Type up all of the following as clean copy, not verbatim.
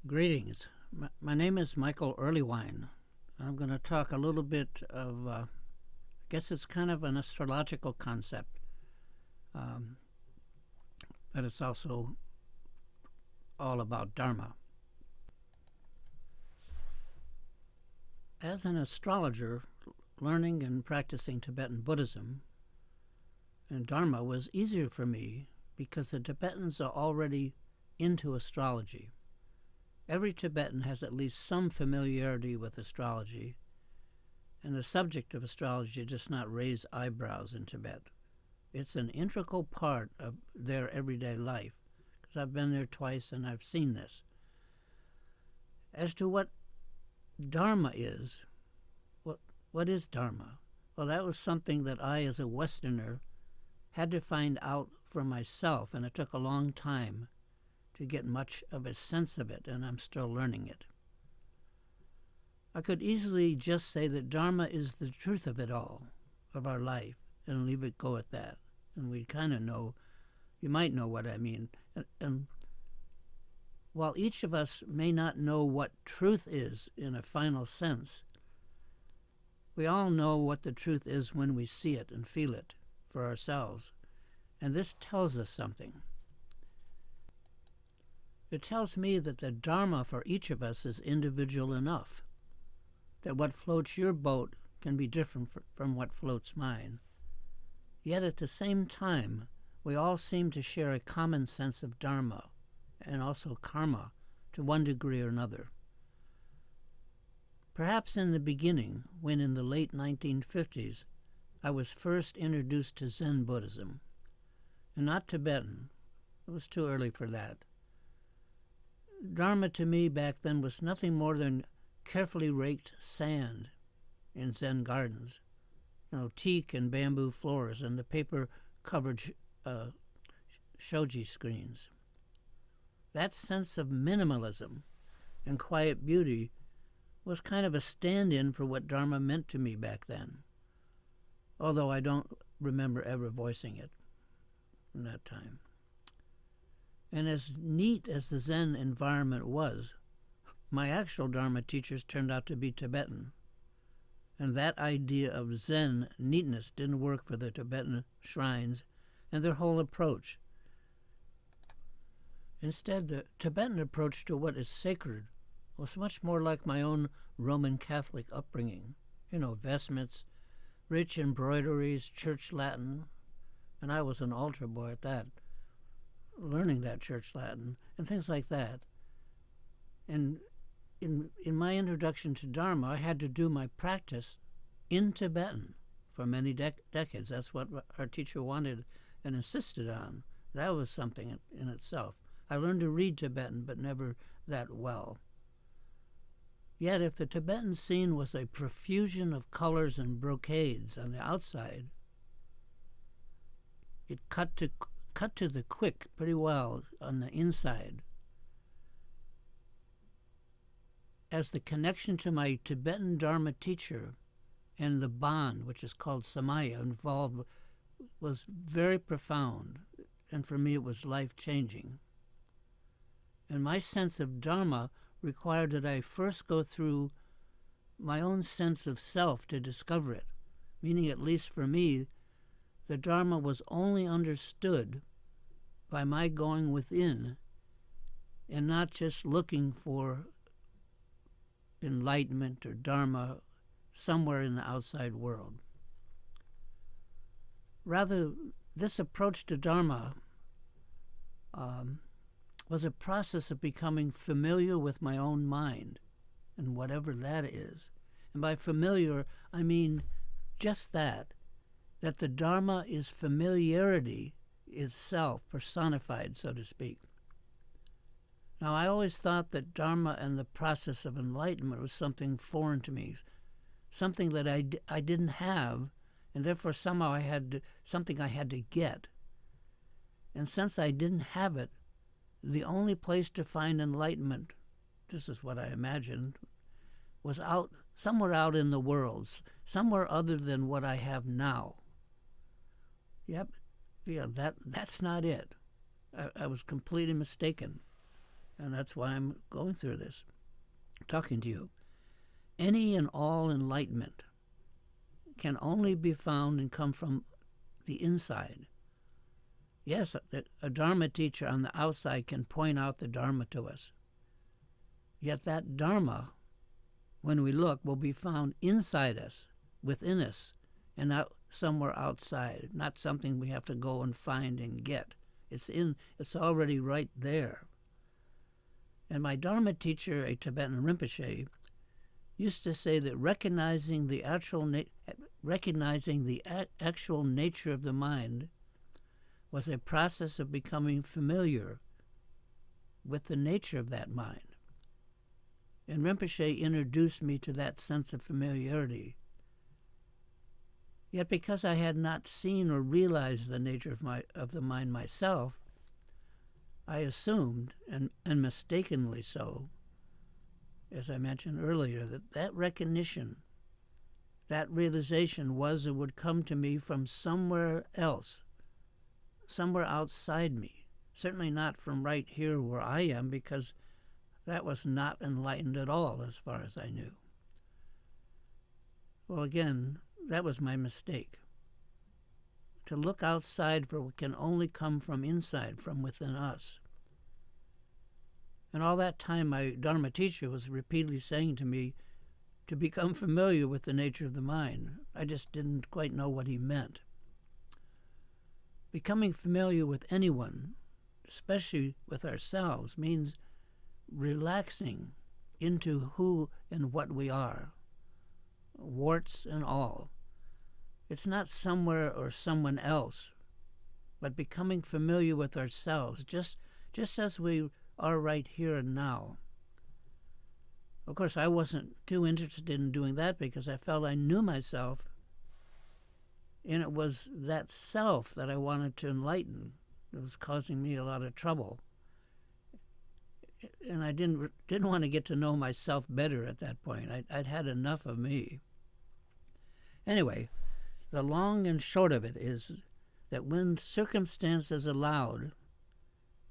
Greetings. My name is Michael Erlewine. I'm going to talk a little bit of, I guess it's kind of an astrological concept, but it's also all about Dharma. As an astrologer, learning and practicing Tibetan Buddhism and Dharma was easier for me because the Tibetans are already into astrology. Every Tibetan has at least some familiarity with astrology, and the subject of astrology does not raise eyebrows in Tibet. It's an integral part of their everyday life, because I've been there twice and I've seen this. As to what Dharma is, what is Dharma? Well, that was something that I, as a Westerner, had to find out for myself, and it took a long time to get much of a sense of it, and I'm still learning it. I could easily just say that Dharma is the truth of it all, of our life, and leave it go at that. And we kind of know, you might know what I mean. And while each of us may not know what truth is in a final sense, we all know what the truth is when we see it and feel it for ourselves. And this tells us something. It tells me that the Dharma for each of us is individual enough, that what floats your boat can be different from what floats mine. Yet at the same time, we all seem to share a common sense of Dharma and also karma to one degree or another. Perhaps in the beginning, when in the late 1950s, I was first introduced to Zen Buddhism, and not Tibetan. It was too early for that. Dharma to me back then was nothing more than carefully raked sand in Zen gardens, teak and bamboo floors and the paper-covered shoji screens. That sense of minimalism and quiet beauty was kind of a stand-in for what Dharma meant to me back then, although I don't remember ever voicing it in that time. And as neat as the Zen environment was, my actual Dharma teachers turned out to be Tibetan. And that idea of Zen neatness didn't work for the Tibetan shrines and their whole approach. Instead, the Tibetan approach to what is sacred was much more like my own Roman Catholic upbringing. Vestments, rich embroideries, church Latin, and I was an altar boy at that, learning that church Latin and things like that. And in my introduction to Dharma, I had to do my practice in Tibetan for many decades. That's what our teacher wanted and insisted on. That was something in itself. I learned to read Tibetan, but never that well. Yet if the Tibetan scene was a profusion of colors and brocades on the outside, it cut to the quick pretty well on the inside. As the connection to my Tibetan Dharma teacher and the bond, which is called samaya, involved, was very profound, and for me it was life-changing. And my sense of Dharma required that I first go through my own sense of self to discover it, meaning, at least for me, the Dharma was only understood by my going within and not just looking for enlightenment or Dharma somewhere in the outside world. Rather, this approach to Dharma was a process of becoming familiar with my own mind, and whatever that is. And by familiar, I mean just that the Dharma is familiarity itself, personified, so to speak. Now, I always thought that Dharma and the process of enlightenment was something foreign to me, something that I didn't have, and therefore somehow something I had to get. And since I didn't have it, the only place to find enlightenment, this is what I imagined, was somewhere out in the world, somewhere other than what I have now. Yep, yeah, that's not it. I was completely mistaken. And that's why I'm going through this, talking to you. Any and all enlightenment can only be found and come from the inside. Yes, a Dharma teacher on the outside can point out the Dharma to us. Yet that Dharma, when we look, will be found inside us, within us, and not somewhere outside, not something we have to go and find and get. It's already right there. And my Dharma teacher, a Tibetan rinpoche, used to say that recognizing the actual nature of the mind was a process of becoming familiar with the nature of that mind. And Rinpoche introduced me to that sense of familiarity. Yet because I had not seen or realized the nature of the mind myself, I assumed, and mistakenly so, as I mentioned earlier, that recognition, that realization was or would come to me from somewhere else, somewhere outside me, certainly not from right here where I am, because that was not enlightened at all as far as I knew. Well, again, that was my mistake. To look outside for what can only come from inside, from within us. And all that time, my Dharma teacher was repeatedly saying to me to become familiar with the nature of the mind. I just didn't quite know what he meant. Becoming familiar with anyone, especially with ourselves, means relaxing into who and what we are, warts and all. It's not somewhere or someone else, but becoming familiar with ourselves, just as we are right here and now. Of course, I wasn't too interested in doing that because I felt I knew myself, and it was that self that I wanted to enlighten that was causing me a lot of trouble. And I didn't want to get to know myself better at that point. I'd had enough of me. Anyway, the long and short of it is that when circumstances allowed,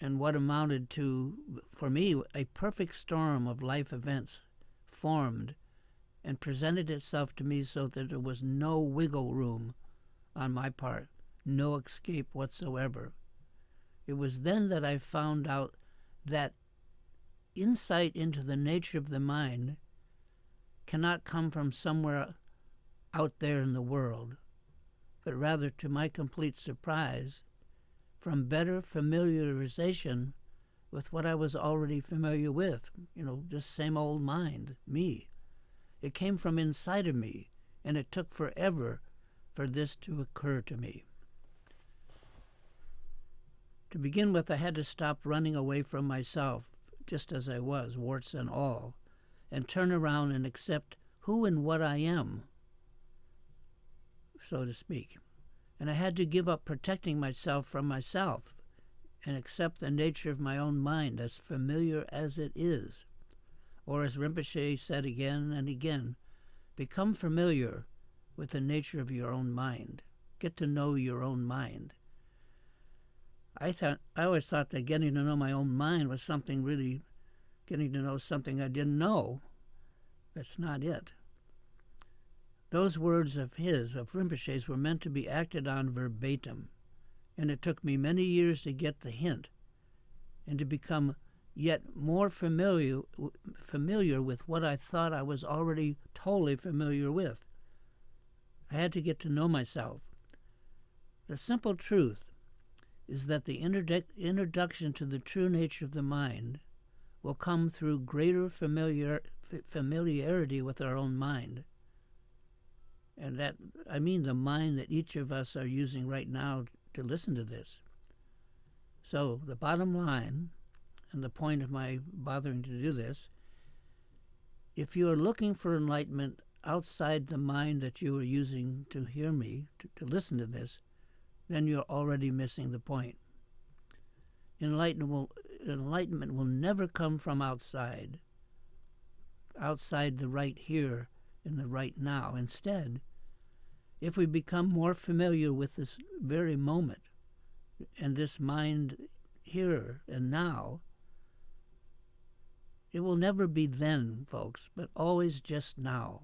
and what amounted to, for me, a perfect storm of life events formed and presented itself to me so that there was no wiggle room on my part, no escape whatsoever. It was then that I found out that insight into the nature of the mind cannot come from somewhere out there in the world, but rather, to my complete surprise, from better familiarization with what I was already familiar with, this same old mind, me. It came from inside of me, and it took forever for this to occur to me. To begin with, I had to stop running away from myself, just as I was, warts and all, and turn around and accept who and what I am, so to speak. And I had to give up protecting myself from myself and accept the nature of my own mind, as familiar as it is. Or as Rinpoche said again and again, become familiar with the nature of your own mind. Get to know your own mind. I always thought that getting to know my own mind was something really, getting to know something I didn't know. That's not it. Those words of Rinpoche's, were meant to be acted on verbatim, and it took me many years to get the hint and to become yet more familiar with what I thought I was already totally familiar with. I had to get to know myself. The simple truth is that the introduction to the true nature of the mind will come through greater familiarity with our own mind. And that, I mean the mind that each of us are using right now to listen to this. So the bottom line, and the point of my bothering to do this, if you are looking for enlightenment outside the mind that you are using to hear me, to listen to this, then you're already missing the point. Enlightenment will never come from outside the right here and the right now. Instead, if we become more familiar with this very moment and this mind here and now, it will never be then, folks, but always just now.